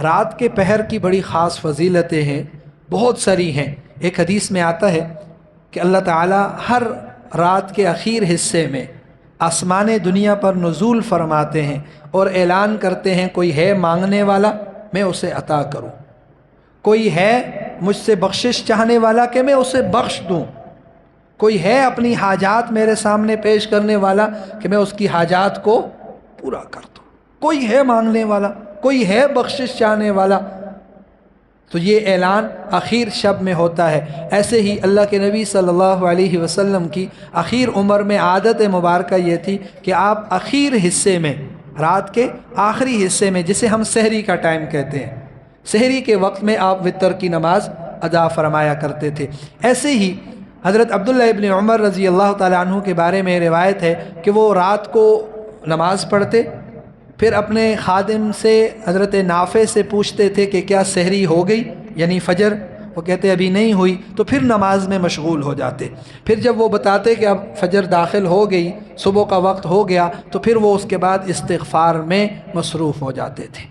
رات کے پہر کی بڑی خاص فضیلتیں ہیں، بہت ساری ہیں۔ ایک حدیث میں آتا ہے کہ اللہ تعالیٰ ہر رات کے اخیر حصے میں آسمان دنیا پر نزول فرماتے ہیں اور اعلان کرتے ہیں کوئی ہے مانگنے والا میں اسے عطا کروں، کوئی ہے مجھ سے بخشش چاہنے والا کہ میں اسے بخش دوں، کوئی ہے اپنی حاجات میرے سامنے پیش کرنے والا کہ میں اس کی حاجات کو پورا کر دوں، کوئی ہے مانگنے والا، کوئی ہے بخشش چاہنے والا۔ تو یہ اعلان اخیر شب میں ہوتا ہے۔ ایسے ہی اللہ کے نبی صلی اللہ علیہ وسلم کی اخیر عمر میں عادت مبارکہ یہ تھی کہ آپ اخیر حصے میں، رات کے آخری حصے میں، جسے ہم سحری کا ٹائم کہتے ہیں، سحری کے وقت میں آپ وتر کی نماز ادا فرمایا کرتے تھے۔ ایسے ہی حضرت عبداللہ ابن عمر رضی اللہ تعالیٰ عنہ کے بارے میں روایت ہے کہ وہ رات کو نماز پڑھتے، پھر اپنے خادم سے حضرت نافع سے پوچھتے تھے کہ کیا سحری ہو گئی، یعنی فجر؟ وہ کہتے ابھی نہیں ہوئی، تو پھر نماز میں مشغول ہو جاتے۔ پھر جب وہ بتاتے کہ اب فجر داخل ہو گئی، صبح کا وقت ہو گیا، تو پھر وہ اس کے بعد استغفار میں مصروف ہو جاتے تھے۔